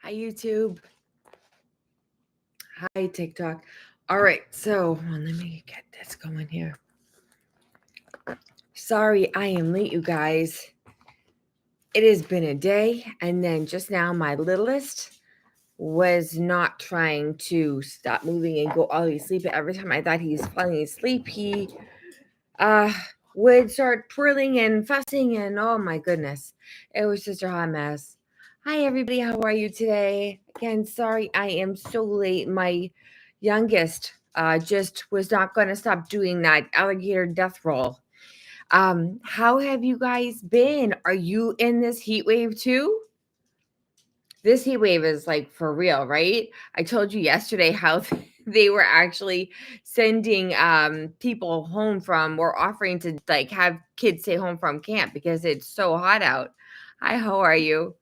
Hi, YouTube. Hi, TikTok. All right, so let me get this going here. Sorry, I am late, you guys. It has been a day, and then just now, my littlest was not trying to stop moving and go all the way asleep. Every time I thought he was falling asleep, he uh would start twirling and fussing, and oh my goodness, it was just a hot mess. Hi, everybody. How are you today? Again, sorry I am so late. My youngest just was not going to stop doing that alligator death roll. How have you guys been? Are you in this heat wave too? This heat wave is like for real, right? I told you yesterday how they were actually sending people home from or offering to like have kids stay home from camp because it's so hot out. Hi, how are you?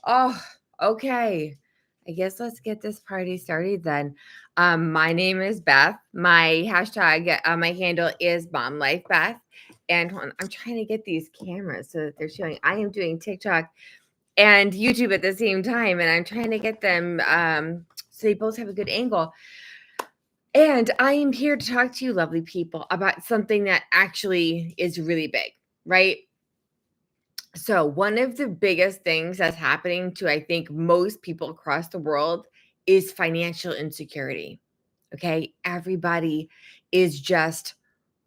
Oh, okay. I guess let's get this party started then. My name is Beth. My hashtag, my handle is Mom Life Beth. And hold on, I'm trying to get these cameras so that they're showing. I am doing TikTok and YouTube at the same time, and I'm trying to get them so they both have a good angle. And I am here to talk to you, lovely people, about something that actually is really big, right? So, one of the biggest things that's happening to, I think, most people across the world is financial insecurity. Okay. Everybody is just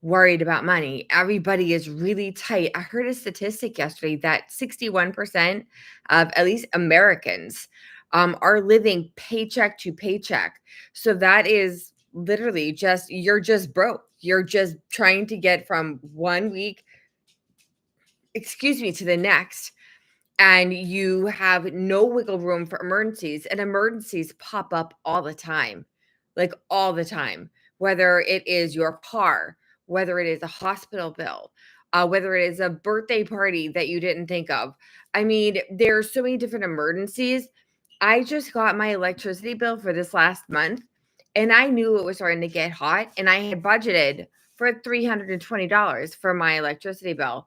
worried about money. Everybody is really tight. I heard a statistic yesterday that 61% of at least Americans are living paycheck to paycheck. So that is literally just, you're just broke. You're just trying to get from one week, excuse me, to the next, and you have no wiggle room for emergencies, and emergencies pop up all the time, like all the time, whether it is your car, whether it is a hospital bill, whether it is a birthday party that you didn't think of. I mean, there's so many different emergencies. I just got my electricity bill for this last month, and I knew it was starting to get hot, and I had budgeted for $320 for my electricity bill.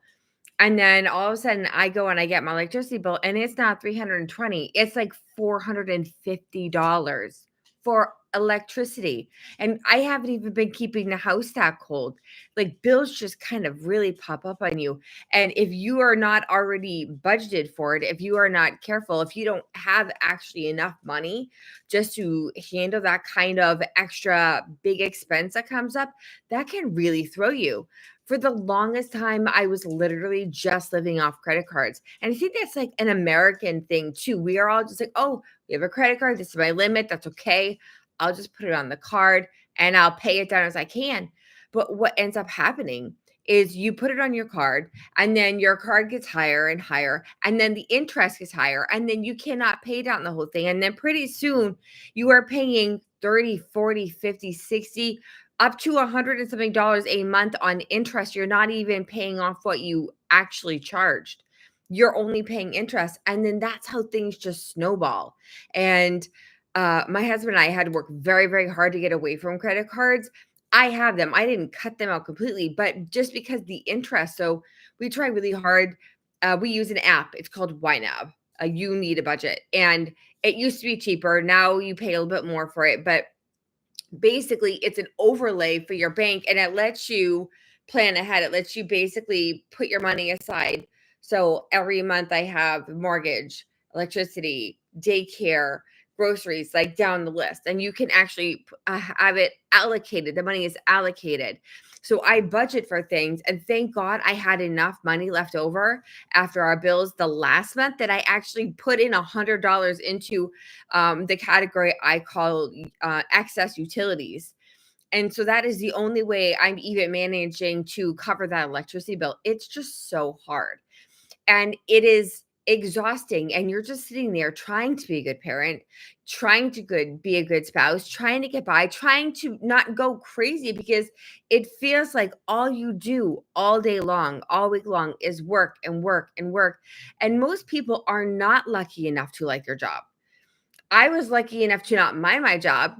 And then all of a sudden I go and I get my electricity bill and it's not 320. It's like $450 for electricity. And I haven't even been keeping the house that cold. Like bills just kind of really pop up on you. And if you are not already budgeted for it, if you are not careful, if you don't have actually enough money just to handle that kind of extra big expense that comes up, that can really throw you. For the longest time, I was literally just living off credit cards. And I think that's like an American thing too. We are all just like, oh, we have a credit card. This is my limit. That's okay. I'll just put it on the card and I'll pay it down as I can. But what ends up happening is you put it on your card and then your card gets higher and higher. And then the interest gets higher. And then you cannot pay down the whole thing. And then pretty soon you are paying 30, 40, 50, 60, up to $100 and something a month on interest. You're not even paying off what you actually charged. You're only paying interest. And then that's how things just snowball. And my husband and I had to work very, very hard to get away from credit cards. I have them. I didn't cut them out completely, but just because the interest. So we try really hard. We use an app. It's called YNAB. You need a budget. And it used to be cheaper. Now you pay a little bit more for it. But basically it's an overlay for your bank and it lets you plan ahead. It lets you basically put your money aside. So every month I have mortgage, electricity, daycare, groceries, like down the list. And you can actually have it allocated. The money is allocated. So I budget for things. And thank God I had enough money left over after our bills the last month that I actually put in $100 into the category I call excess utilities. And so that is the only way I'm even managing to cover that electricity bill. It's just so hard. And it is exhausting. And you're just sitting there trying to be a good parent, trying to be a good spouse, trying to get by, trying to not go crazy because it feels like all you do all day long, all week long is work and work and work. And most people are not lucky enough to like their job. I was lucky enough to not mind my job.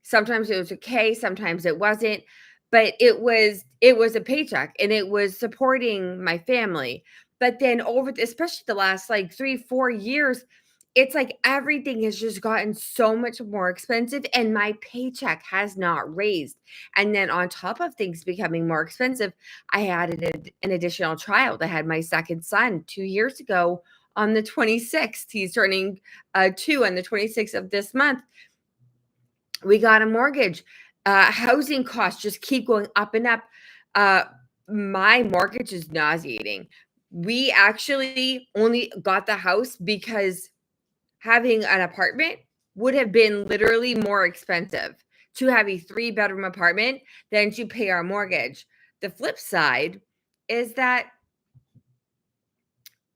Sometimes it was okay, sometimes it wasn't, but it was a paycheck and it was supporting my family. But then especially the last like 3, 4 years, It's like everything has just gotten so much more expensive and my paycheck has not raised. And then on top of things becoming more expensive, I added an additional child. I had my second son 2 years ago on the 26th. He's turning 2 on the 26th of this month. We got a mortgage. Housing costs just keep going up and up. Uh, my mortgage is nauseating. We actually only got the house because having an apartment would have been literally more expensive to have a 3-bedroom apartment than to pay our mortgage. The flip side is that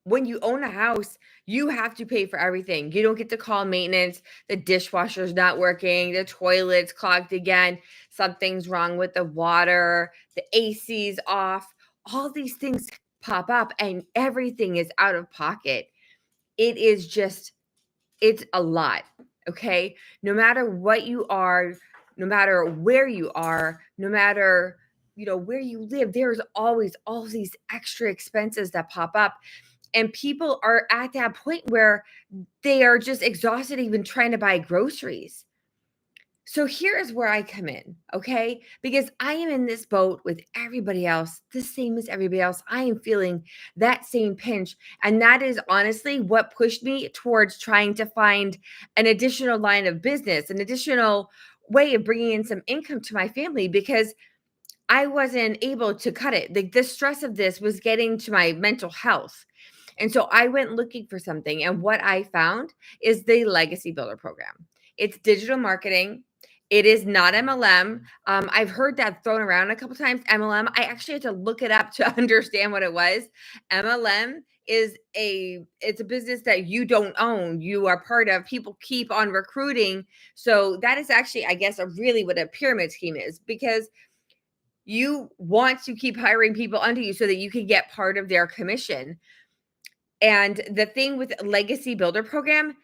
when you own a house, you have to pay for everything. You don't get to call maintenance. The dishwasher's not working. The toilet's clogged again. Something's wrong with the water. The AC's off. All these things pop up and everything is out of pocket. It is just, it's a lot. Okay. No matter what you are, no matter where you are, no matter, where you live, there's always all these extra expenses that pop up. And people are at that point where they are just exhausted even trying to buy groceries. So here is where I come in, okay? Because I am in this boat with everybody else, the same as everybody else. I am feeling that same pinch. And that is honestly what pushed me towards trying to find an additional line of business, an additional way of bringing in some income to my family because I wasn't able to cut it. The stress of this was getting to my mental health. And so I went looking for something. And what I found is the Legacy Builder program. It's digital marketing. It is not MLM. I've heard that thrown around a couple times. MLM. I actually had to look it up to understand what it was. MLM is it's a business that you don't own. You are part of. People keep on recruiting. So that is actually, I guess, really what a pyramid scheme is because you want to keep hiring people under you so that you can get part of their commission. And the thing with Legacy Builder program,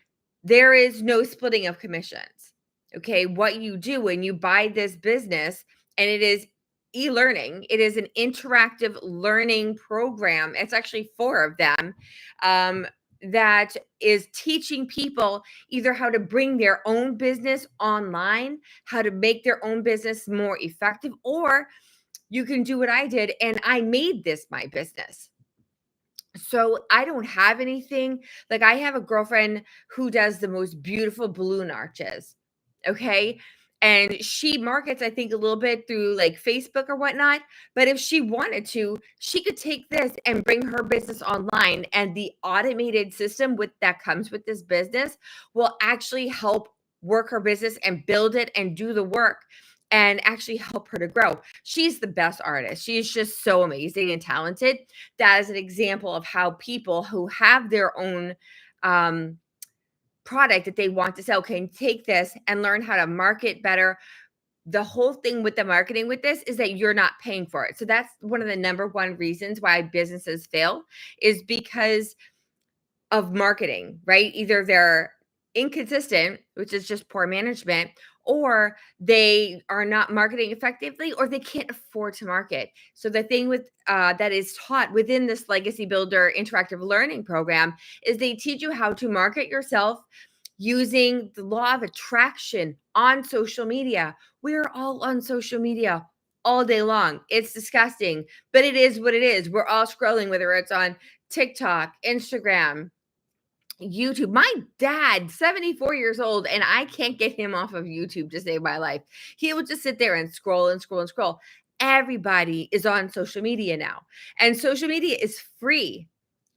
there is no splitting of commissions. Okay. What you do when you buy this business, and it is e-learning, it is an interactive learning program. It's actually 4 of them. That is teaching people either how to bring their own business online, how to make their own business more effective, or you can do what I did and I made this my business. So I don't have anything. Like I have a girlfriend who does the most beautiful balloon arches. Okay. And she markets, I think, a little bit through like Facebook or whatnot. But if she wanted to, she could take this and bring her business online. And the automated system that comes with this business will actually help work her business and build it and do the work and actually help her to grow. She's the best artist. She's just so amazing and talented. That is an example of how people who have their own product that they want to sell can take this and learn how to market better. The whole thing with the marketing with this is that you're not paying for it. So that's one of the number one reasons why businesses fail is because of marketing, right? Either they're inconsistent, which is just poor management, or they are not marketing effectively, or they can't afford to market. So the thing with that is taught within this Legacy Builder interactive learning program is they teach you how to market yourself using the law of attraction on social media. We're all on social media all day long. It's disgusting, but it is what it is. We're all scrolling, whether it's on TikTok, Instagram, YouTube. My dad, 74 years old, and I can't get him off of YouTube to save my life. He will just sit there and scroll and scroll and scroll. Everybody is on social media now, and social media is free.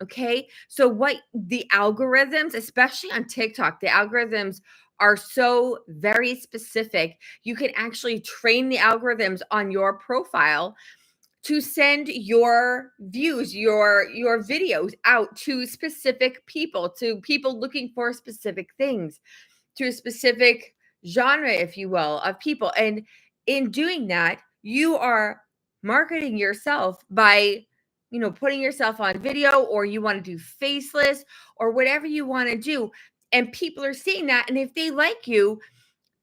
Okay. So, what the algorithms, especially on TikTok, the algorithms are so very specific. You can actually train the algorithms on your profile to send your views, your videos out to specific people, to people looking for specific things, to a specific genre, if you will, of people. And in doing that, you are marketing yourself by, putting yourself on video, or you want to do faceless or whatever you want to do. And people are seeing that. And if they like you,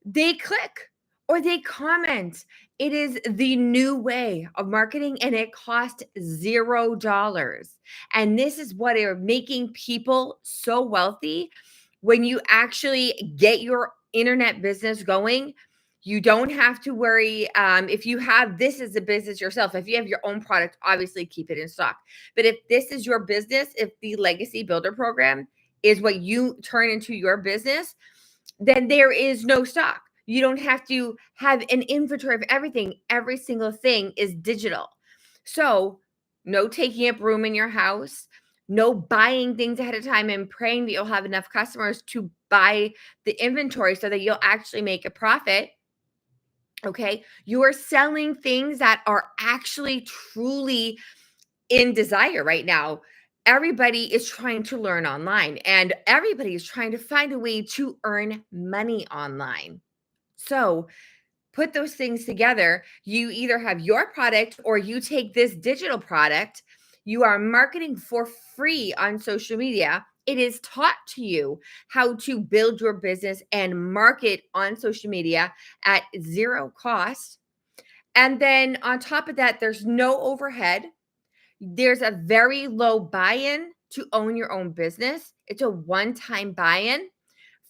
they click or they comment. It is the new way of marketing and it costs $0. And this is what are making people so wealthy when you actually get your internet business going, you don't have to worry. If you have this as a business yourself, if you have your own product, obviously keep it in stock. But if this is your business, if the Legacy Builder program is what you turn into your business, then there is no stock. You don't have to have an inventory of everything. Every single thing is digital. So, no taking up room in your house, no buying things ahead of time and praying that you'll have enough customers to buy the inventory so that you'll actually make a profit. Okay. You are selling things that are actually truly in desire right now. Everybody is trying to learn online and everybody is trying to find a way to earn money online. So, put those things together. You either have your product or you take this digital product. You are marketing for free on social media. It is taught to you how to build your business and market on social media at zero cost. And then on top of that, there's no overhead. There's a very low buy-in to own your own business. It's a one-time buy-in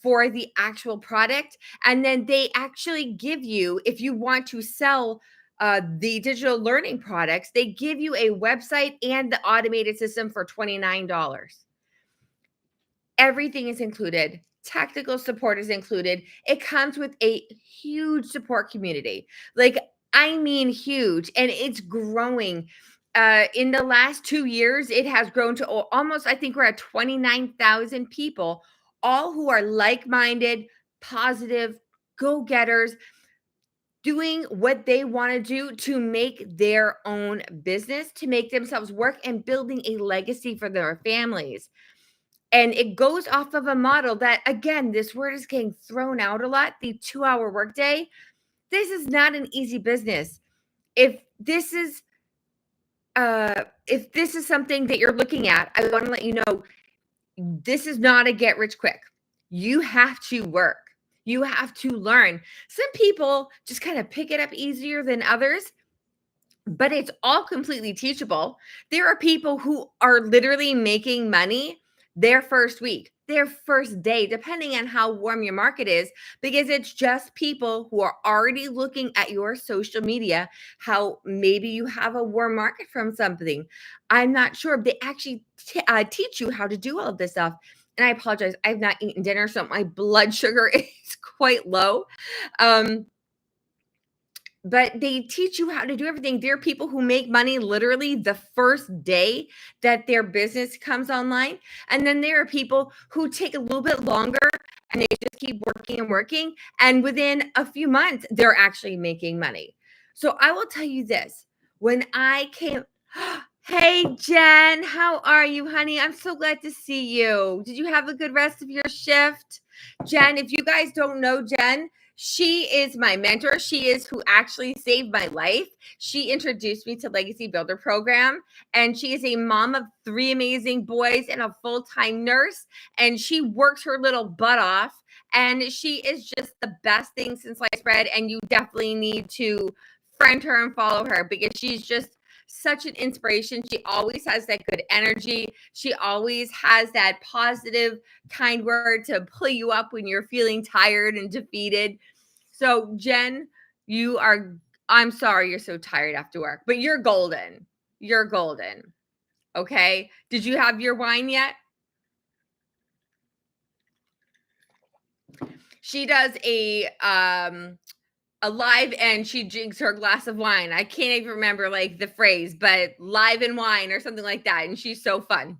for the actual product. And then they actually give you, if you want to sell the digital learning products, they give you a website and the automated system for $29. Everything is included. Technical support is included. It comes with a huge support community. Like, I mean, huge. And it's growing. In the last 2 years, it has grown to almost, I think we're at 29,000 people, all who are like minded, positive, go getters, doing what they want to do to make their own business, to make themselves work and building a legacy for their families. And it goes off of a model that, again, this word is getting thrown out a lot, the 2-hour workday. This is not an easy business. If this is something that you're looking at, I want to let you know this is not a get rich quick. You have to work. You have to learn. Some people just kind of pick it up easier than others, but it's all completely teachable. There are people who are literally making money their first week, their first day, depending on how warm your market is, because it's just people who are already looking at your social media, how maybe you have a warm market from something. I'm not sure. They actually teach you how to do all of this stuff. And I apologize, I've not eaten dinner, so my blood sugar is quite low. But they teach you how to do everything. There are people who make money literally the first day that their business comes online. And then there are people who take a little bit longer and they just keep working and working. And within a few months, they're actually making money. So I will tell you this. When I came, hey, Jen, how are you, honey? I'm so glad to see you. Did you have a good rest of your shift? Jen, if you guys don't know Jen, she is my mentor. She is who actually saved my life. She introduced me to Legacy Builder program, and she is a mom of 3 amazing boys and a full-time nurse, and she works her little butt off, and she is just the best thing since sliced bread, and you definitely need to friend her and follow her because she's just such an inspiration. She always has that good energy. She always has that positive, kind word to pull you up when you're feeling tired and defeated. So, Jen, I'm sorry you're so tired after work, but you're golden. You're golden. Okay. Did you have your wine yet? She does a live and she drinks her glass of wine. I can't even remember like the phrase, but live and wine or something like that. And she's so fun.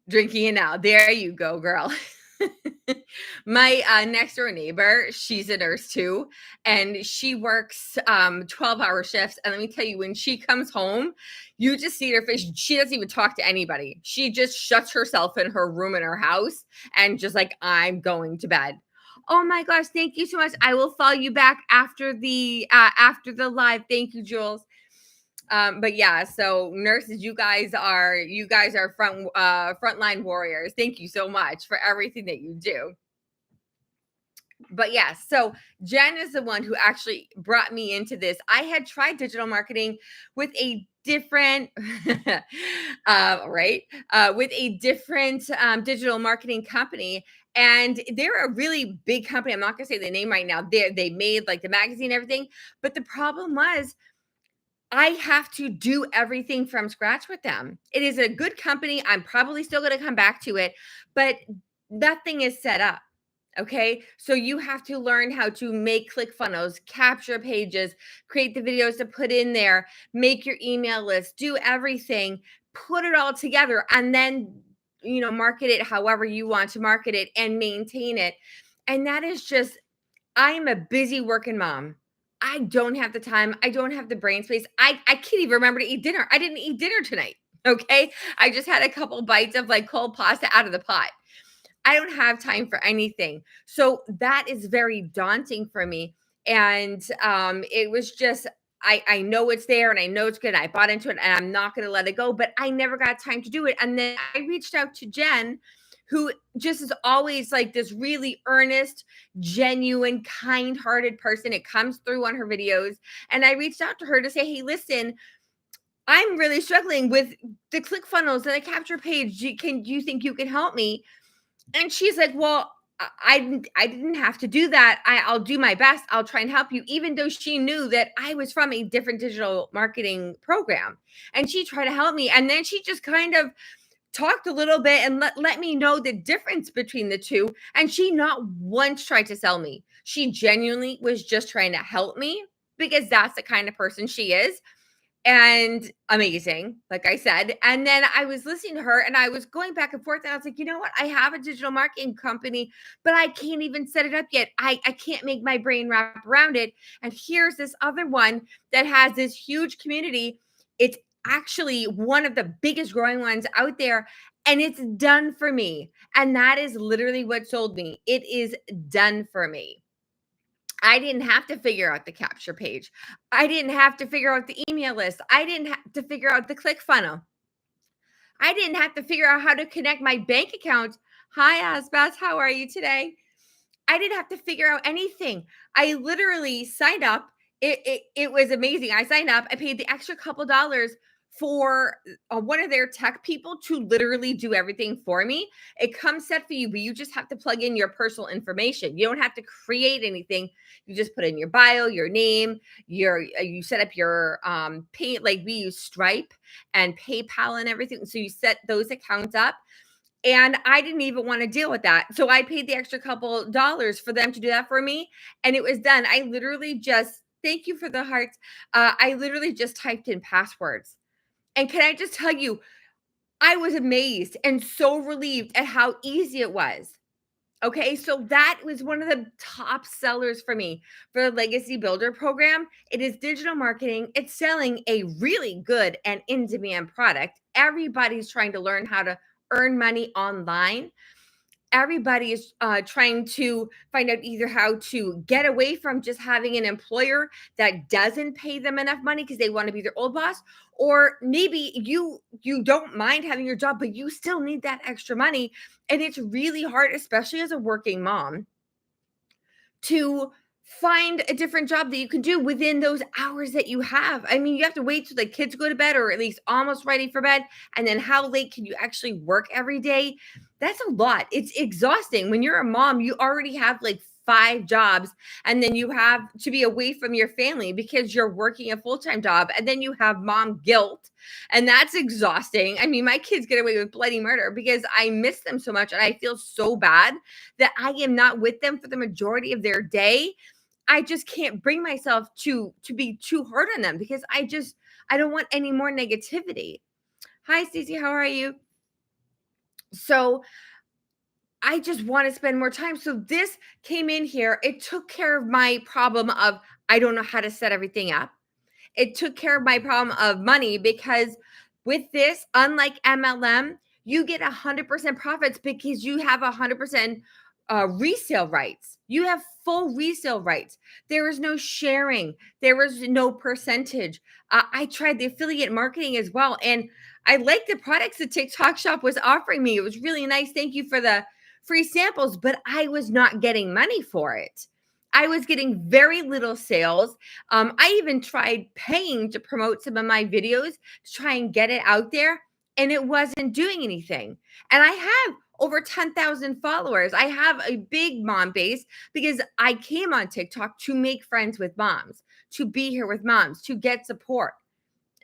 Drinking it now. There you go, girl. My next door neighbor, she's a nurse too, and she works 12-hour shifts. And let me tell you, when she comes home, you just see her face. She doesn't even talk to anybody. She just shuts herself in her room in her house and just like, I'm going to bed. Oh my gosh, thank you so much. I will follow you back after the live. Thank you, Jules. But yeah, so nurses, you guys are frontline warriors. Thank you so much for everything that you do. But yeah, so Jen is the one who actually brought me into this. I had tried digital marketing with a different, right, with a different digital marketing company, and they're a really big company. I'm not gonna say the name right now. They made like the magazine, and everything, but the problem was I have to do everything from scratch with them. It is a good company. I'm probably still going to come back to it, but nothing is set up. Okay. So you have to learn how to make click funnels, capture pages, create the videos to put in there, make your email list, do everything, put it all together, and then, market it however you want to market it and maintain it. And that is just I am a busy working mom. I don't have the time. I don't have the brain space. I can't even remember to eat dinner. I didn't eat dinner tonight. Okay. I just had a couple bites of like cold pasta out of the pot. I don't have time for anything. So that is very daunting for me. And it was just, I know it's there and I know it's good. I bought into it and I'm not going to let it go, but I never got time to do it. And then I reached out to Jen, who just is always like this really earnest, genuine, kind hearted person. It comes through on her videos. And I reached out to her to say, hey, listen, I'm really struggling with the click funnels and the capture page. Do you think you can help me? And she's like, "Well, I didn't have to do that. I'll do my best. I'll try and help you," even though she knew that I was from a different digital marketing program. And she tried to help me. And then she just kind of talked a little bit and let me know the difference between the two. And she not once tried to sell me. She genuinely was just trying to help me because that's the kind of person she is, and amazing, like I said. And then I was listening to her and I was going back and forth. And I was like, you know what? I have a digital marketing company, but I can't even set it up yet. I can't make my brain wrap around it. And here's this other one that has this huge community. It's actually one of the biggest growing ones out there. And it's done for me. And that is literally what sold me. It is done for me. I didn't have to figure out the capture page. I didn't have to figure out the email list. I didn't have to figure out the click funnel. I didn't have to figure out how to connect my bank account. Hi, Asbeth. How are you today? I didn't have to figure out anything. I literally signed up. It was amazing. I signed up. I paid the extra couple dollars for one of their tech people to literally do everything for me. It comes set for you, but you just have to plug in your personal information. You don't have to create anything. You just put in your bio, your name, you set up your pay, like we use Stripe and PayPal and everything. So you set those accounts up, and I didn't even want to deal with that. So I paid the extra couple dollars for them to do that for me. And it was done. I literally just, thank you for the hearts. I literally just typed in passwords. And can I just tell you, I was amazed and so relieved at how easy it was. Okay, so that was one of the top sellers for me for the Legacy Builder program. It is digital marketing. It's selling a really good and in-demand product. Everybody's trying to learn how to earn money online. Everybody is trying to find out either how to get away from just having an employer that doesn't pay them enough money because they want to be their old boss, or maybe you don't mind having your job but you still need that extra money, and it's really hard, especially as a working mom, to find a different job that you can do within those hours that you have. I mean, you have to wait till the kids go to bed or at least almost ready for bed. And then how late can you actually work every day? That's a lot. It's exhausting. When you're a mom, you already have like 5 jobs, and then you have to be away from your family because you're working a full-time job, and then you have mom guilt, and that's exhausting. I mean, my kids get away with bloody murder because I miss them so much and I feel so bad that I am not with them for the majority of their day. I just can't bring myself to be too hard on them because I don't want any more negativity. Hi, Stacey, how are you? So I just want to spend more time. So this came in here. It took care of my problem of I don't know how to set everything up. It took care of my problem of money because with this, unlike MLM, you get 100% profits because you have 100% resale rights. You have full resale rights. There is no sharing. There is no percentage. I tried the affiliate marketing as well, and I liked the products that TikTok Shop was offering me. It was really nice. Thank you free samples, but I was not getting money for it. I was getting very little sales. I even tried paying to promote some of my videos to try and get it out there, and it wasn't doing anything. And I have over 10,000 followers. I have a big mom base because I came on TikTok to make friends with moms, to be here with moms, to get support.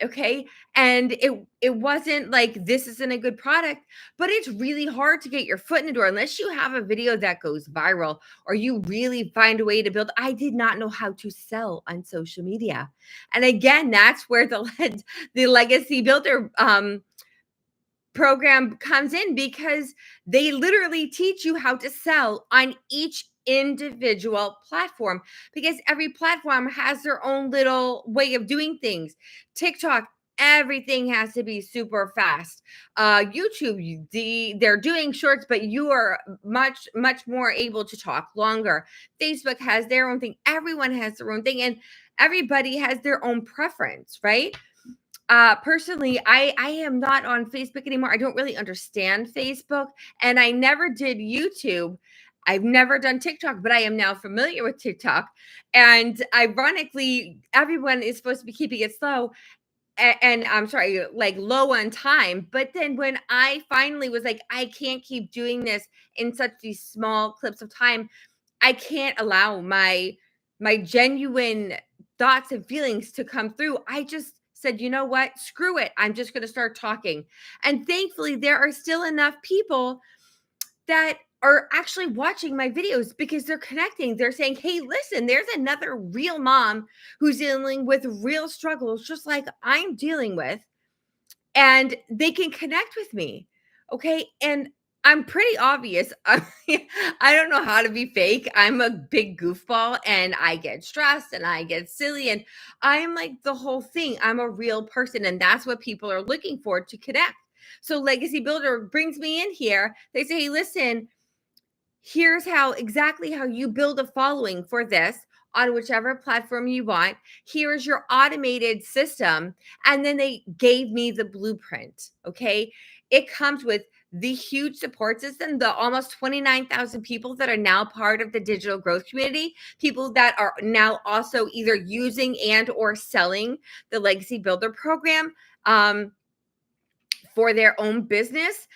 Okay. And it wasn't like this isn't a good product, but it's really hard to get your foot in the door unless you have a video that goes viral or you really find a way to build. I did not know how to sell on social media. And again, that's where the legacy builder program comes in, because they literally teach you how to sell on each individual platform, because every platform has their own little way of doing things. TikTok, everything has to be super fast. YouTube, they're doing shorts, but you are much more able to talk longer. Facebook has their own thing. Everyone has their own thing, and everybody has their own preference, right? Personally, I am not on Facebook anymore. I don't really understand Facebook, and I never did YouTube. I've never done TikTok, but I am now familiar with TikTok. And ironically, everyone is supposed to be keeping it slow, and I'm sorry, like low on time. But then when I finally was like, I can't keep doing this in such these small clips of time, I can't allow my genuine thoughts and feelings to come through. I just said, you know what? Screw it. I'm just going to start talking. And thankfully, there are still enough people that are actually watching my videos because they're connecting. They're saying, hey, listen, there's another real mom who's dealing with real struggles, just like I'm dealing with, and they can connect with me. Okay. And I'm pretty obvious. I don't know how to be fake. I'm a big goofball and I get stressed and I get silly and I'm like the whole thing. I'm a real person, and that's what people are looking for, to connect. So Legacy Builder brings me in here. They say, hey, listen, here's exactly how you build a following for this on whichever platform you want. Here's your automated system. And then they gave me the blueprint. Okay. It comes with the huge support system, the almost 29,000 people that are now part of the digital growth community, people that are now also either using and or selling the Legacy Builder program for their own business.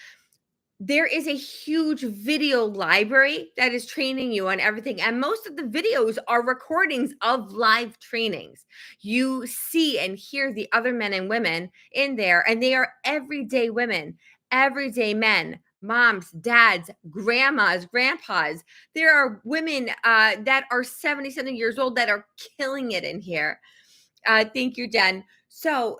There is a huge video library that is training you on everything. And most of the videos are recordings of live trainings. You see and hear the other men and women in there, and they are everyday women, everyday men, moms, dads, grandmas, grandpas. There are women that are 70-something years old that are killing it in here. Thank you, Jen. So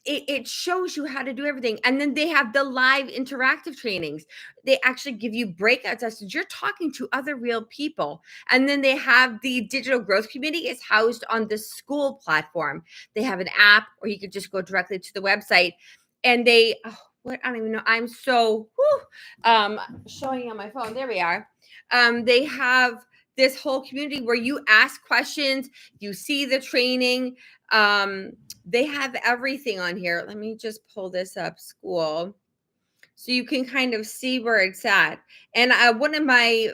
it shows you how to do everything. And then they have the live interactive trainings. They actually give you breakout sessions. You're talking to other real people. And then they have the digital growth community is housed on the school platform. They have an app, or you could just go directly to the website. And I don't even know. I'm so showing on my phone. There we are. They have this whole community where you ask questions, you see the training. They have everything on here. Let me just pull this up, school, so you can kind of see where it's at. And one of my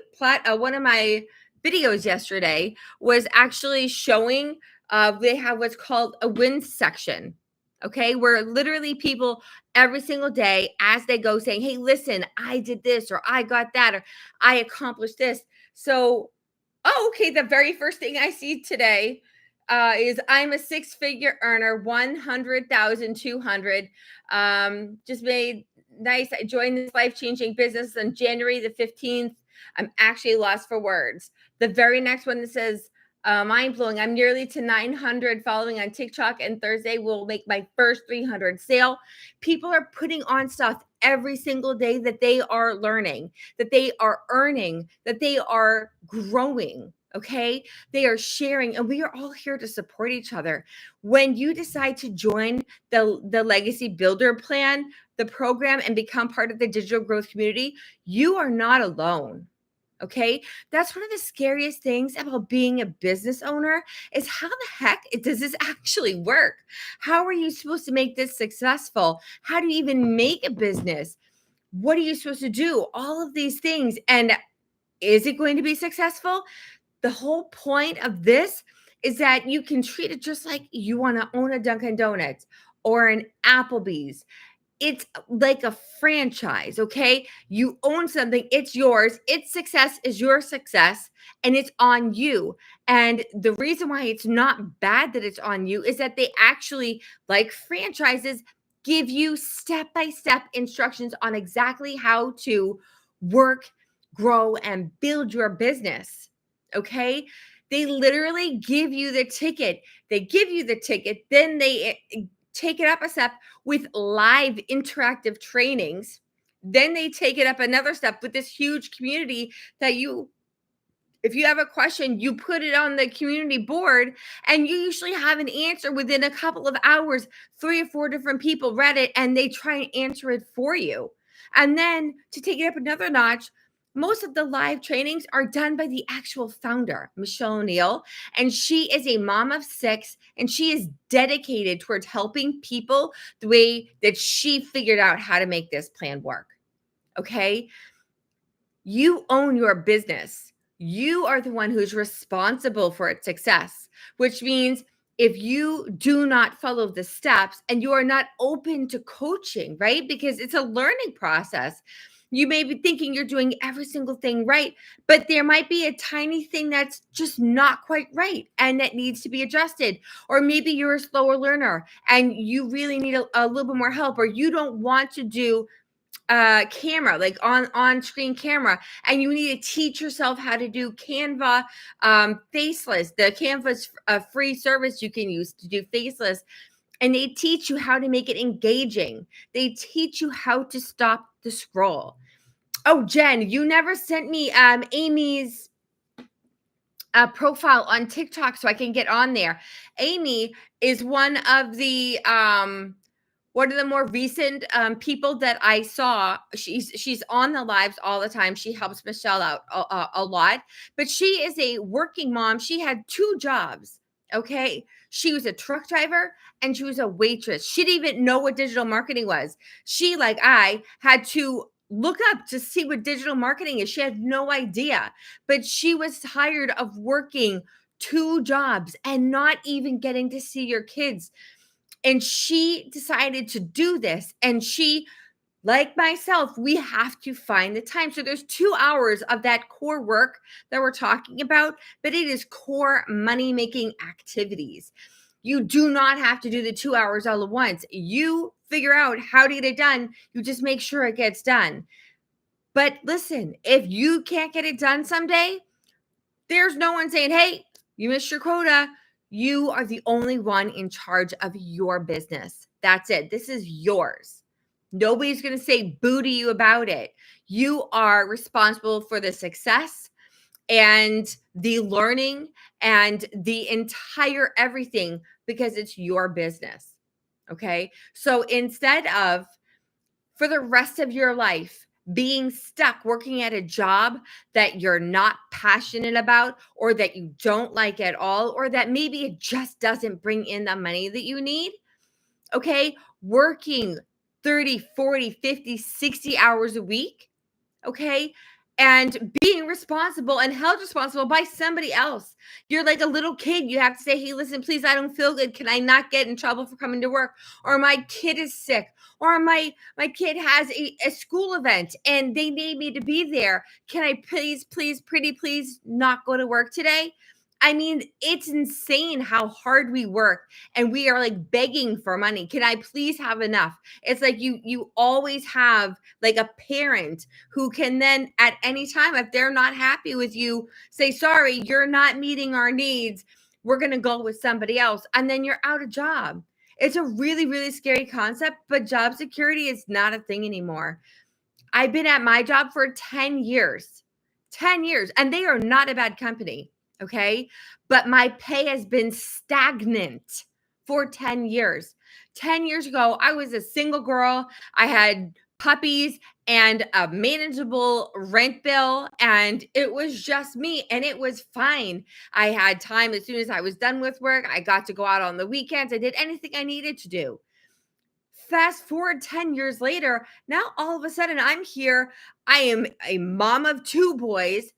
videos yesterday was actually showing they have what's called a wins section. Okay, where literally people every single day as they go saying, hey, listen, I did this, or I got that, or I accomplished this. So, okay, the very first thing I see today is I'm a six-figure earner, 100,200. Just made nice. I joined this life-changing business on January the 15th. I'm actually lost for words. The very next one that says, mind-blowing, I'm nearly to 900 following on TikTok, and Thursday will make my first 300 sale. People are putting on stuff every single day that they are learning, that they are earning, that they are growing. Okay. They are sharing, and we are all here to support each other. When you decide to join the Legacy Builder Plan, the program, and become part of the digital growth community, you are not alone. Okay. That's one of the scariest things about being a business owner is how the heck does this actually work? How are you supposed to make this successful? How do you even make a business? What are you supposed to do? All of these things. And is it going to be successful? The whole point of this is that you can treat it just like you want to own a Dunkin' Donuts or an Applebee's. It's like a franchise, okay? You own something, it's yours. Its success is your success, and it's on you. And the reason why it's not bad that it's on you is that they actually, like franchises, give you step by step instructions on exactly how to work, grow, and build your business, okay? They literally give you the ticket. They give you the ticket, then they take it up a step with live interactive trainings. Then they take it up another step with this huge community that if you have a question, you put it on the community board and you usually have an answer within a couple of hours. 3 or 4 different people read it and they try and answer it for you. And then to take it up another notch, most of the live trainings are done by the actual founder, Michelle O'Neill, and she is a mom of 6 and she is dedicated towards helping people the way that she figured out how to make this plan work. Okay? You own your business. You are the one who's responsible for its success, which means if you do not follow the steps and you are not open to coaching, right? Because it's a learning process. You may be thinking you're doing every single thing right, but there might be a tiny thing that's just not quite right and that needs to be adjusted. Or maybe you're a slower learner and you really need a little bit more help, or you don't want to do camera, like on screen camera, and you need to teach yourself how to do Canva faceless. The Canva's a free service you can use to do faceless, and they teach you how to make it engaging. They teach you how to stop the scroll. Oh, Jen, you never sent me Amy's profile on TikTok so I can get on there. Amy is one of the more recent people that I saw. She's on the lives all the time. She helps Michelle out a lot, but she is a working mom. She had 2 jobs. Okay. She was a truck driver and she was a waitress. She didn't even know what digital marketing was. She, like I, had to look up to see what digital marketing is. She had no idea, but she was tired of working 2 jobs and not even getting to see your kids. And she decided to do this. And she, like myself, we have to find the time. So there's 2 hours of that core work that we're talking about, but it is core money-making activities. You do not have to do the 2 hours all at once. You figure out how to get it done. You just make sure it gets done. But listen, if you can't get it done someday, there's no one saying, hey, you missed your quota. You are the only one in charge of your business. That's it. This is yours. Nobody's going to say boo to you about it. You are responsible for the success and the learning and the entire everything because it's your business. Okay. So instead of for the rest of your life being stuck working at a job that you're not passionate about or that you don't like at all, or that maybe it just doesn't bring in the money that you need, okay, working 30, 40, 50, 60 hours a week, okay, and being responsible and held responsible by somebody else. You're like a little kid. You have to say, hey, listen, please, I don't feel good. Can I not get in trouble for coming to work? Or my kid is sick. Or my kid has a school event and they need me to be there. Can I please, pretty please not go to work today? I mean, it's insane how hard we work and we are like begging for money. Can I please have enough? It's like you always have like a parent who can then at any time, if they're not happy with you, say, sorry, you're not meeting our needs. We're going to go with somebody else. And then you're out of job. It's a really, really scary concept, but job security is not a thing anymore. I've been at my job for 10 years, 10 years, and they are not a bad company. Okay. But my pay has been stagnant for 10 years. 10 years ago, I was a single girl. I had puppies and a manageable rent bill, and it was just me, and it was fine. I had time as soon as I was done with work. I got to go out on the weekends. I did anything I needed to do. Fast forward 10 years later, now all of a sudden I'm here. I am a mom of 2 boys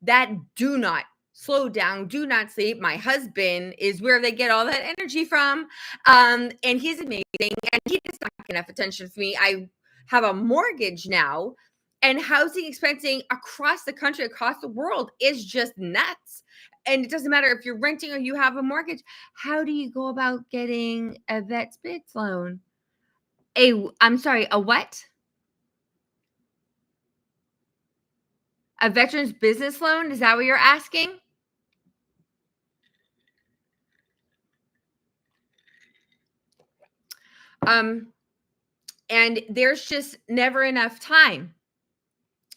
that do not slow down, do not sleep. My husband is where they get all that energy from. And he's amazing. And he does not get enough attention for me. I have a mortgage now, and housing expensing across the country, across the world is just nuts. And it doesn't matter if you're renting or you have a mortgage. How do you go about getting a vet's bits loan? I'm sorry, a what? A veteran's business loan? Is that what you're asking? Um, and there's just never enough time.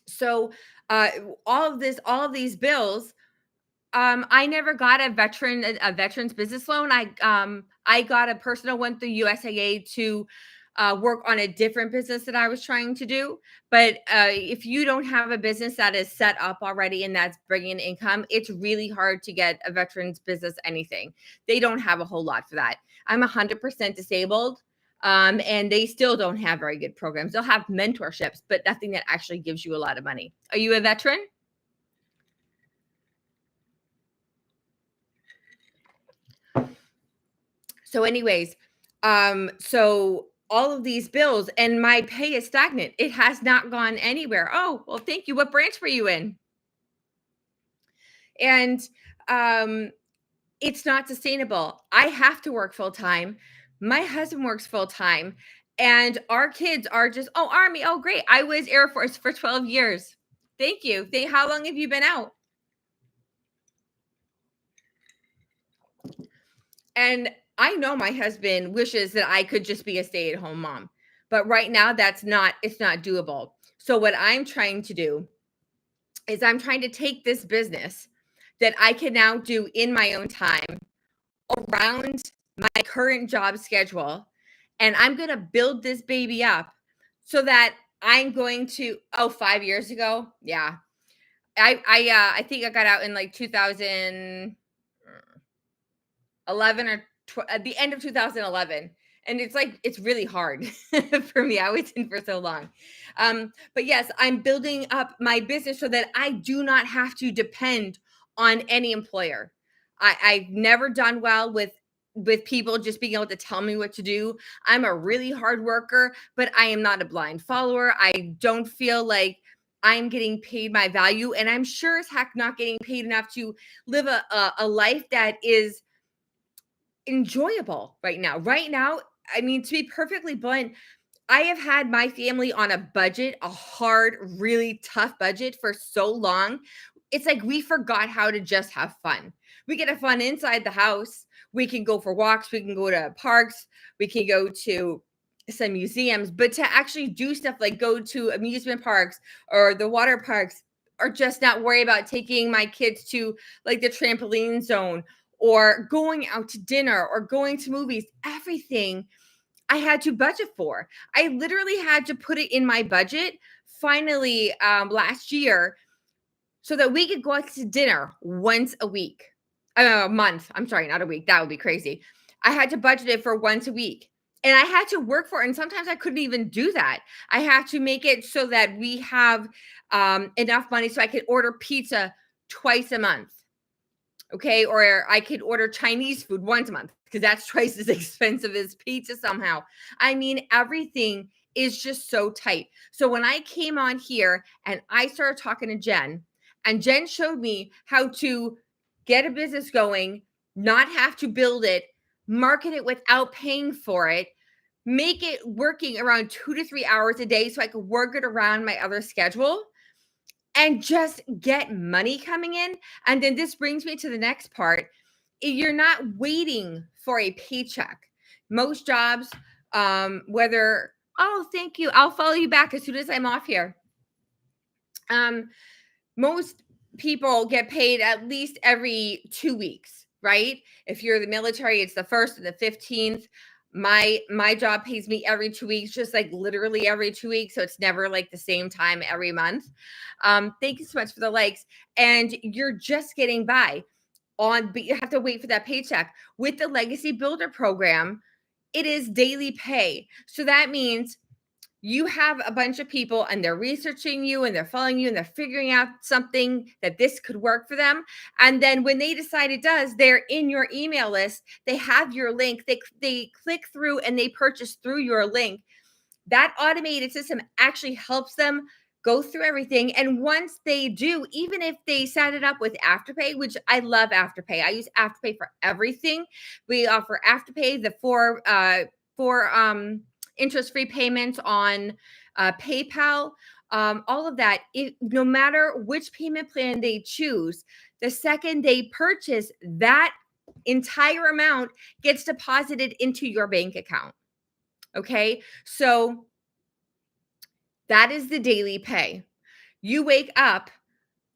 So, uh, all of these bills, I never got a veteran's business loan. I got a personal one through USAA to work on a different business that I was trying to do. But if you don't have a business that is set up already and that's bringing in income, it's really hard to get a veteran's business anything. They don't have a whole lot for that. I'm 100% disabled. And they still don't have very good programs. They'll have mentorships, but nothing that actually gives you a lot of money. Are you a veteran? So, anyways, so all of these bills and my pay is stagnant. It has not gone anywhere. Oh, well, thank you. What branch were you in? And um, it's not sustainable. I have to work full time. My husband works full time, and our kids are just, oh, Army. Oh, great. I was Air Force for 12 years. Thank you. How long have you been out? And I know my husband wishes that I could just be a stay-at-home mom. But right now it's not doable. So what I'm trying to do is I'm trying to take this business that I can now do in my own time around my current job schedule, and I'm going to build this baby up so that I'm going to 5 years ago. Yeah. I think I got out in like 2000 11 or at the end of 2011. And it's like it's really hard for me. I was in for so long. But yes, I'm building up my business so that I do not have to depend on any employer. I've never done well with people just being able to tell me what to do. I'm a really hard worker, but I am not a blind follower. I don't feel like I'm getting paid my value, and I'm sure as heck not getting paid enough to live a life that is enjoyable right now. Right now, I mean, to be perfectly blunt, I have had my family on a budget, a hard, really tough budget for so long. It's like we forgot how to just have fun. We get a fun inside the house. We can go for walks, we can go to parks, we can go to some museums, but to actually do stuff like go to amusement parks or the water parks, or just not worry about taking my kids to like the trampoline zone or going out to dinner or going to movies, everything I had to budget for. I literally had to put it in my budget finally last year so that we could go out to dinner once a week. A month. I'm sorry, not a week. That would be crazy. I had to budget it for once a week. And I had to work for it. And sometimes I couldn't even do that. I have to make it so that we have enough money so I could order pizza twice a month. Okay. Or I could order Chinese food once a month because that's twice as expensive as pizza somehow. I mean, everything is just so tight. So when I came on here and I started talking to Jen, and Jen showed me how to get a business going, not have to build it, market it without paying for it, make it working around 2 to 3 hours a day so I could work it around my other schedule and just get money coming in. And then this brings me to the next part. You're not waiting for a paycheck. Most jobs, whether, oh, thank you. I'll follow you back as soon as I'm off here. Most people get paid at least every 2 weeks, right? If you're the military, it's the 1st and the 15th. My job pays me every 2 weeks, just like literally every 2 weeks. So it's never like the same time every month. Thank you so much for the likes. And you're just getting by but you have to wait for that paycheck. With the Legacy Builder program, it is daily pay. So that means you have a bunch of people and they're researching you and they're following you and they're figuring out something that this could work for them. And then when they decide it does, they're in your email list. They have your link. They click through and they purchase through your link. That automated system actually helps them go through everything. And once they do, even if they set it up with Afterpay, which I love Afterpay, I use Afterpay for everything. We offer Afterpay, the four interest-free payments on PayPal, all of that. No matter which payment plan they choose, the second they purchase, that entire amount gets deposited into your bank account. Okay, so that is the daily pay. You wake up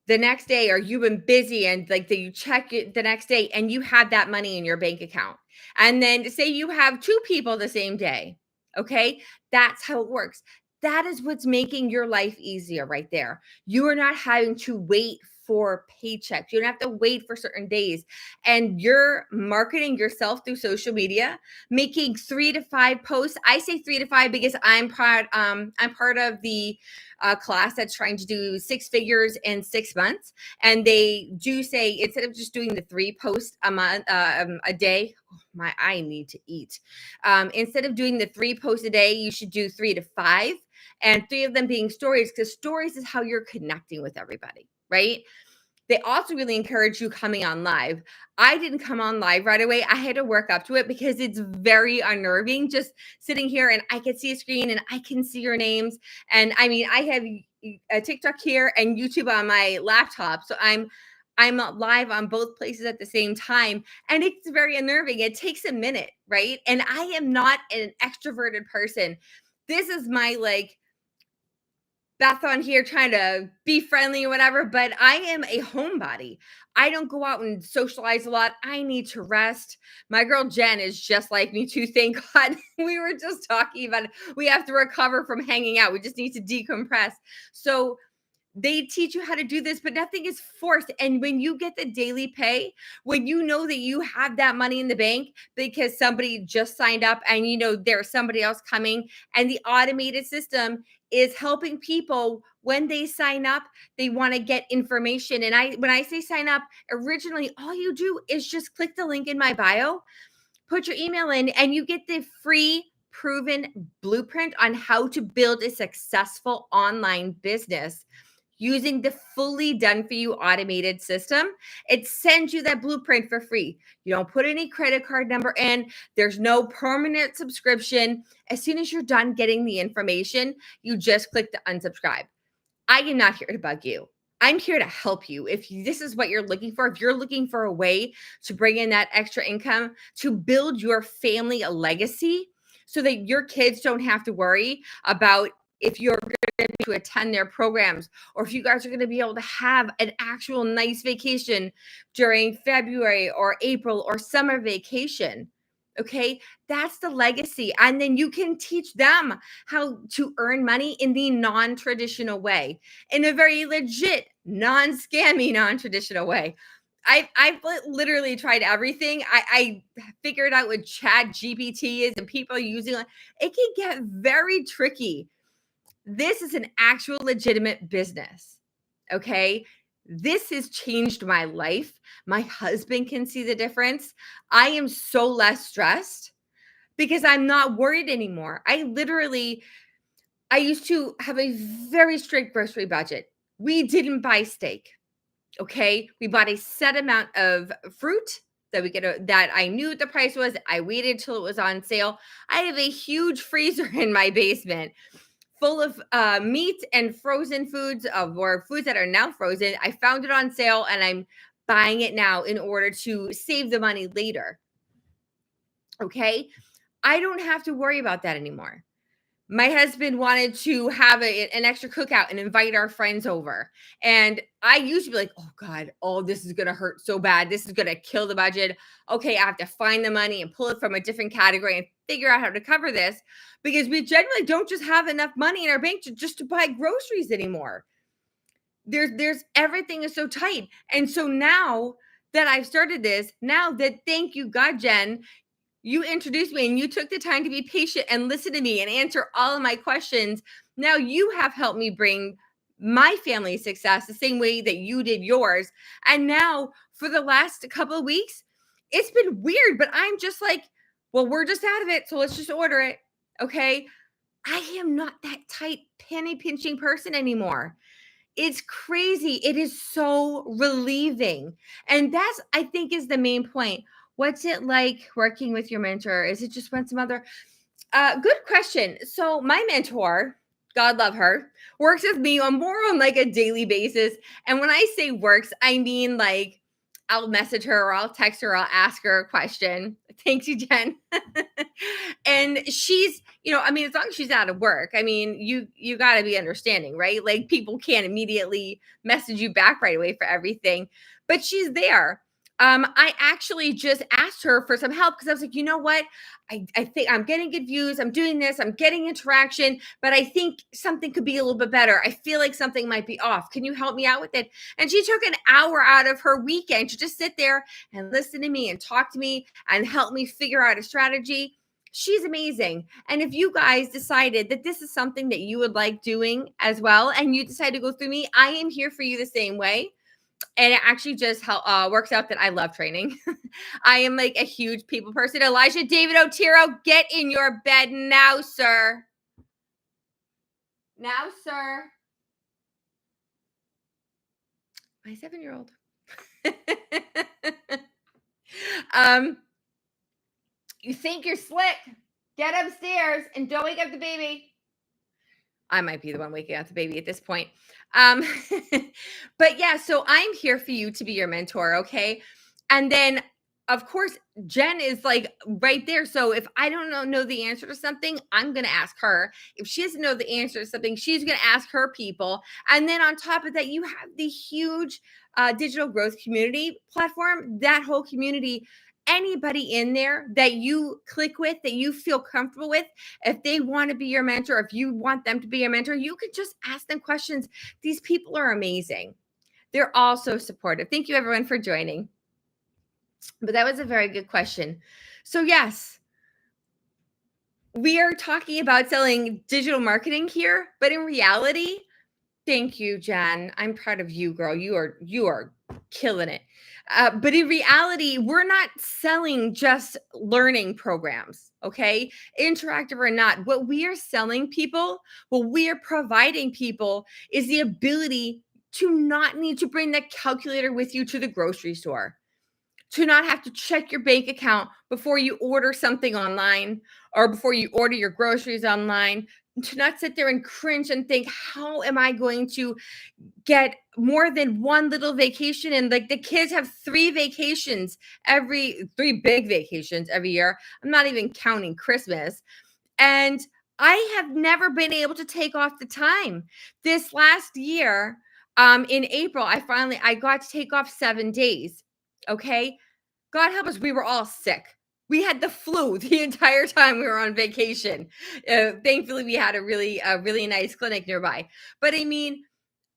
the next day, or you've been busy and like you check it the next day and you have that money in your bank account. And then say you have two people the same day. Okay, that's how it works. That is what's making your life easier right there. You are not having to wait for paychecks. You don't have to wait for certain days. And you're marketing yourself through social media, making 3 to 5 posts. I say 3 to 5 because I'm part of the class that's trying to do 6 figures in 6 months. And they do say, instead of just doing the 3 posts a month, a day, I need to eat. Instead of doing the 3 posts a day, you should do 3 to 5, and 3 of them being stories, because stories is how you're connecting with everybody, right? They also really encourage you coming on live. I didn't come on live right away. I had to work up to it because it's very unnerving just sitting here and I can see a screen and I can see your names. And I mean, I have a TikTok here and YouTube on my laptop. So I'm live on both places at the same time. And it's very unnerving. It takes a minute, right? And I am not an extroverted person. This is my Beth on here trying to be friendly or whatever, but I am a homebody. I don't go out and socialize a lot. I need to rest. My girl Jen is just like me too. Thank God. We were just talking about it. We have to recover from hanging out. We just need to decompress. So they teach you how to do this, but nothing is forced. And when you get the daily pay, when you know that you have that money in the bank because somebody just signed up and you know there's somebody else coming, and the automated system is helping people when they sign up, they want to get information. And when I say sign up, originally all you do is just click the link in my bio, put your email in, and you get the free proven blueprint on how to build a successful online business using the fully done for you automated system. It sends you that blueprint for free. You don't put any credit card number in. There's no permanent subscription. As soon as you're done getting the information, you just click the unsubscribe. I am not here to bug you. I'm here to help you. If this is what you're looking for, if you're looking for a way to bring in that extra income, to build your family a legacy so that your kids don't have to worry about if you're going to attend their programs, or if you guys are going to be able to have an actual nice vacation during February or April or summer vacation. Okay, that's the legacy. And then you can teach them how to earn money in the non-traditional way, in a very legit, non-scammy, non-traditional way. I've literally tried everything. I figured out what Chat GPT is and people using it. It can get very tricky. This is an actual legitimate business. Okay. This has changed my life. My husband can see the difference. I am so less stressed because I'm not worried anymore. I used to have a very strict grocery budget. We didn't buy steak. Okay. We bought a set amount of fruit that I knew what the price was. I waited till it was on sale. I have a huge freezer in my basement full of meat and frozen foods, or foods that are now frozen. I found it on sale and I'm buying it now in order to save the money later. Okay. I don't have to worry about that anymore. My husband wanted to have an extra cookout and invite our friends over. And I used to be like, oh God, this is going to hurt so bad. This is going to kill the budget. Okay, I have to find the money and pull it from a different category and figure out how to cover this, because we generally don't just have enough money in our bank to buy groceries anymore. There's everything is so tight. And so now that I've started this, thank you God, Jen, You introduced me and you took the time to be patient and listen to me and answer all of my questions. Now you have helped me bring my family success the same way that you did yours. And now for the last couple of weeks, it's been weird, but I'm just like, well, we're just out of it. So let's just order it. Okay. I am not that tight, penny pinching person anymore. It's crazy. It is so relieving. And that's, I think, is the main point. What's it like working with your mentor? Is it just when some other good question. So my mentor, God love her, works with me on more on like a daily basis. And when I say works, I mean like I'll message her or I'll text her, I'll ask her a question. Thanks you, Jen. And she's, I mean, as long as she's out of work, I mean, you got to be understanding, right? Like people can't immediately message you back right away for everything, but she's there. I actually just asked her for some help because I was like, you know what? I think I'm getting good views. I'm doing this. I'm getting interaction, but I think something could be a little bit better. I feel like something might be off. Can you help me out with it? And she took an hour out of her weekend to just sit there and listen to me and talk to me and help me figure out a strategy. She's amazing. And if you guys decided that this is something that you would like doing as well, and you decide to go through me, I am here for you the same way. And it actually just works out that I love training. I am like a huge people person. Elijah David Otero, get in your bed now, sir. Now, sir. My 7-year-old. You think you're slick. Get upstairs and don't wake up the baby. I might be the one waking up the baby at this point. But yeah, so I'm here for you to be your mentor, okay? And then, of course, Jen is like right there. So if I don't know the answer to something, I'm going to ask her. If she doesn't know the answer to something, she's going to ask her people. And then on top of that, you have the huge digital growth community platform. That whole community, anybody in there that you click with, that you feel comfortable with, if they want to be your mentor, if you want them to be your mentor, you can just ask them questions. These people are amazing. They're all so supportive. Thank you, everyone, for joining. But that was a very good question. So, yes, we are talking about selling digital marketing here, but in reality, thank you, Jen. I'm proud of you, girl. You are killing it. But in reality, we're not selling just learning programs, okay? Interactive or not. What we are selling people, what we are providing people is the ability to not need to bring the calculator with you to the grocery store, to not have to check your bank account before you order something online or before you order your groceries online, to not sit there and cringe and think, how am I going to get more than one little vacation? And like the kids have three big vacations every year. I'm not even counting Christmas. And I have never been able to take off the time. This last year, in April, I got to take off 7 days. Okay. God help us, we were all sick. We had the flu the entire time we were on vacation. Thankfully, we had a really nice clinic nearby. But I mean,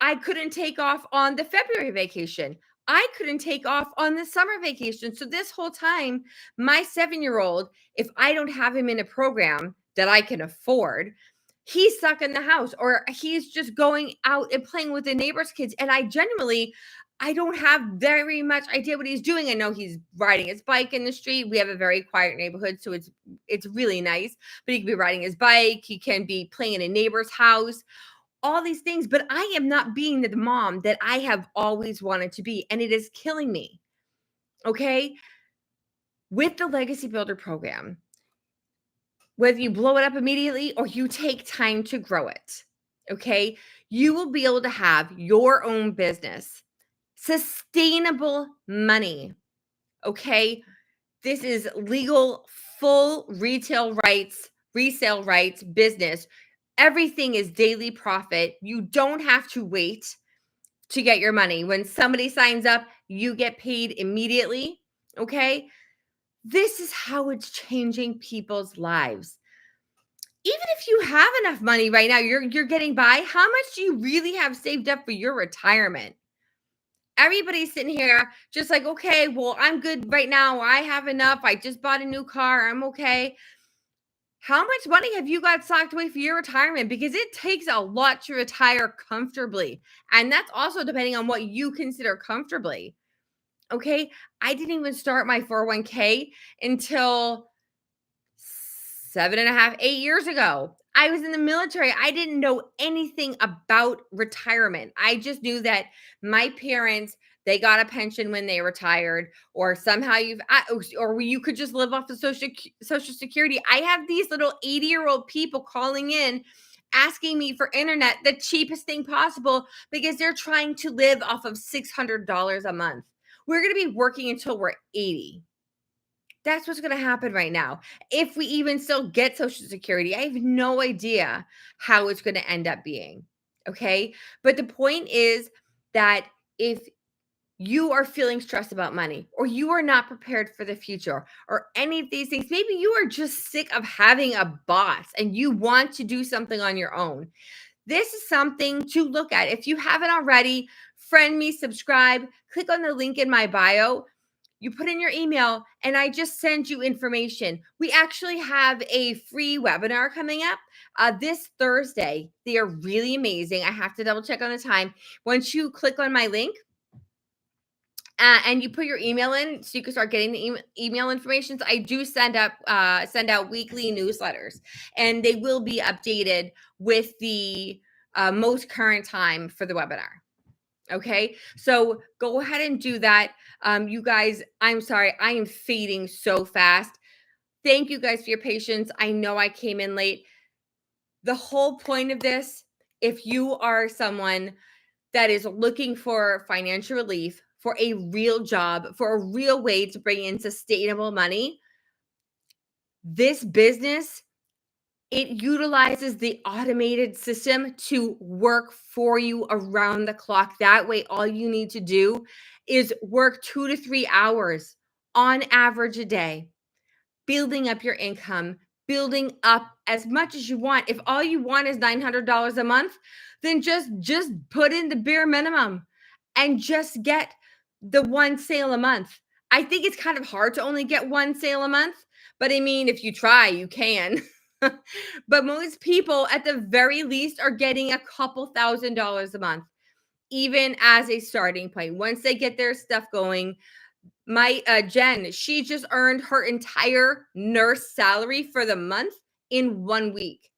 I couldn't take off on the February vacation. I couldn't take off on the summer vacation. So this whole time, my 7-year-old, if I don't have him in a program that I can afford, he's stuck in the house or he's just going out and playing with the neighbors' kids. And I don't have very much idea what he's doing. I know he's riding his bike in the street. We have a very quiet neighborhood, so it's really nice. But he can be riding his bike. He can be playing in a neighbor's house, all these things. But I am not being the mom that I have always wanted to be, and it is killing me. Okay? With the Legacy Builder program, whether you blow it up immediately or you take time to grow it, okay, you will be able to have your own business, sustainable money. Okay. This is legal, full retail rights, resale rights business. Everything is daily profit. You don't have to wait to get your money. When somebody signs up, you get paid immediately. Okay. This is how it's changing people's lives. Even if you have enough money right now, you're getting by. How much do you really have saved up for your retirement? Everybody's sitting here just like, okay, well, I'm good right now. I have enough. I just bought a new car. I'm okay. How much money have you got socked away for your retirement? Because it takes a lot to retire comfortably. And that's also depending on what you consider comfortably. Okay. I didn't even start my 401k until 7.5, 8 years ago. I was in the military. I didn't know anything about retirement. I just knew that my parents, they got a pension when they retired, or somehow or you could just live off the social security. I have these little 80-year-old people calling in asking me for internet, the cheapest thing possible, because they're trying to live off of $600 a month. We're going to be working until we're 80. That's what's gonna happen right now. If we even still get Social Security, I have no idea how it's gonna end up being, okay? But the point is that if you are feeling stressed about money, or you are not prepared for the future, or any of these things, maybe you are just sick of having a boss and you want to do something on your own. This is something to look at. If you haven't already, friend me, subscribe, click on the link in my bio. You put in your email and I just send you information. We actually have a free webinar coming up this Thursday. They are really amazing. I have to double check on the time. Once you click on my link, and you put your email in so you can start getting the email information. So I do send out weekly newsletters, and they will be updated with the most current time for the webinar. Okay, so go ahead and do that. You guys, I'm sorry, I am fading so fast. Thank you guys for your patience. I know I came in late. The whole point of this, if you are someone that is looking for financial relief, for a real job, for a real way to bring in sustainable money, this business, it utilizes the automated system to work for you around the clock. That way, all you need to do is work 2 to 3 hours on average a day, building up your income, building up as much as you want. If all you want is $900 a month, then just put in the bare minimum and just get the one sale a month. I think it's kind of hard to only get one sale a month, but I mean, if you try, you can. But most people, at the very least, are getting a couple $1,000s a month, even as a starting point. Once they get their stuff going, my Jen, she just earned her entire nurse salary for the month in 1 week.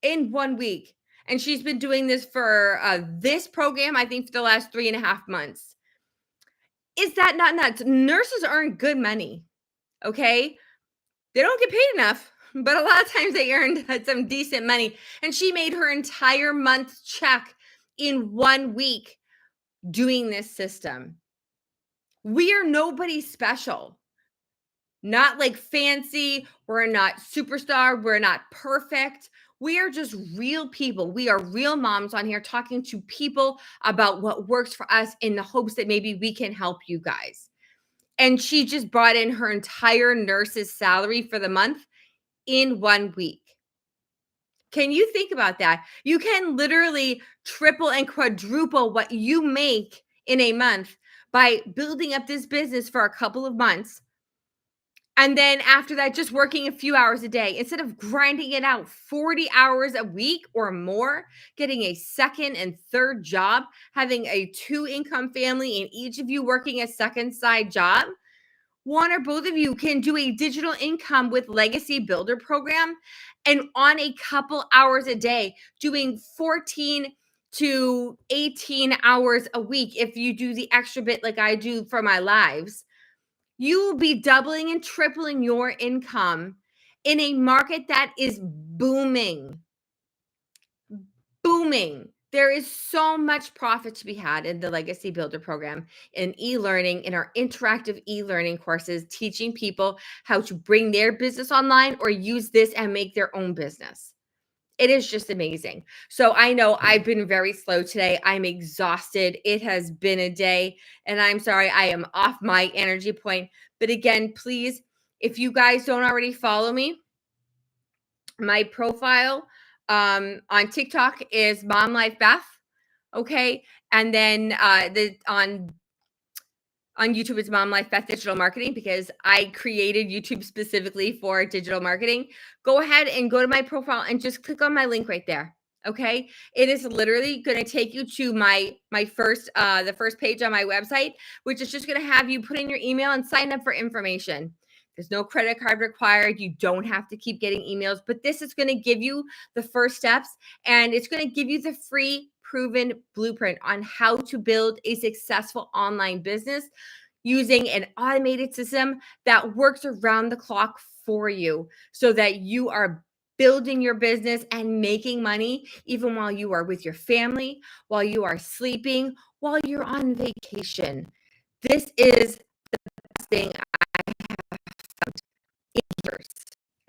In 1 week. And she's been doing this for this program, I think, for the last 3.5 months. Is that not nuts? Nurses earn good money. Okay. They don't get paid enough, but a lot of times they earned some decent money. And she made her entire month's check in 1 week doing this system. We are nobody special. Not like fancy. We're not superstar. We're not perfect. We are just real people. We are real moms on here talking to people about what works for us in the hopes that maybe we can help you guys. And she just brought in her entire nurse's salary for the month in 1 week. Can you think about that? You can literally triple and quadruple what you make in a month by building up this business for a couple of months. And then after that, just working a few hours a day instead of grinding it out 40 hours a week or more, getting a second and third job, having a 2-income family, and each of you working a second side job. One or both of you can do a digital income with Legacy Builder program, and on a couple hours a day, doing 14 to 18 hours a week. If you do the extra bit like I do for my lives, you will be doubling and tripling your income in a market that is booming. Booming. There is so much profit to be had in the Legacy Builder program, in e-learning, in our interactive e-learning courses, teaching people how to bring their business online or use this and make their own business. It is just amazing. So I know I've been very slow today. I'm exhausted. It has been a day, and I'm sorry I am off my energy point. But again, please, if you guys don't already follow me, my profile on TikTok is Mom Life Beth. Okay. And then the on YouTube, it's Mom Life Beth Digital Marketing because I created YouTube specifically for digital marketing. Go ahead and go to my profile and just click on my link right there. Okay, it is literally going to take you to my first the first page on my website, which is just going to have you put in your email and sign up for information. There's no credit card required. You don't have to keep getting emails, but this is going to give you the first steps, and it's going to give you the free proven blueprint on how to build a successful online business using an automated system that works around the clock for you so that you are building your business and making money even while you are with your family, while you are sleeping, while you're on vacation. This is the thing years.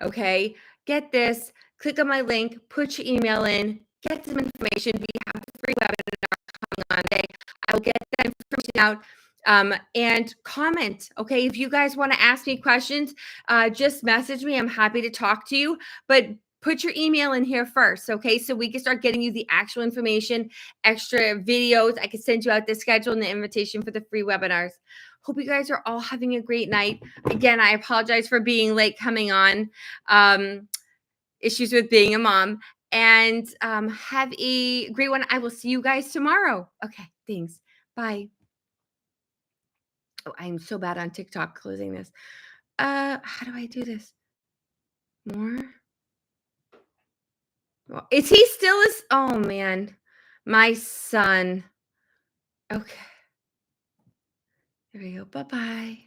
Okay. Get this, click on my link, put your email in, get some information. We have a free webinar coming on today. I will get that information out. And comment. Okay. If you guys want to ask me questions, just message me. I'm happy to talk to you. But put your email in here first. Okay. So we can start getting you the actual information, extra videos. I can send you out the schedule and the invitation for the free webinars. Hope you guys are all having a great night. Again, I apologize for being late coming on. Issues with being a mom. And have a great one. I will see you guys tomorrow. Okay, thanks. Bye. Oh, I'm so bad on TikTok closing this. How do I do this? More? Well, is he still is? Oh man, my son. Okay, there we go. Bye bye.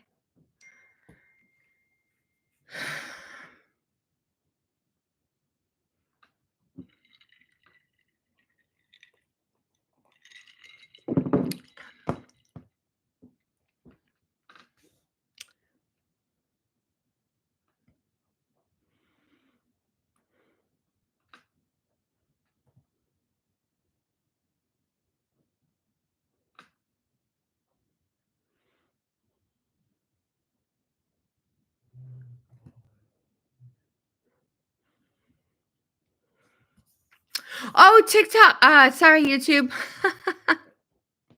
Oh, TikTok. Sorry, YouTube.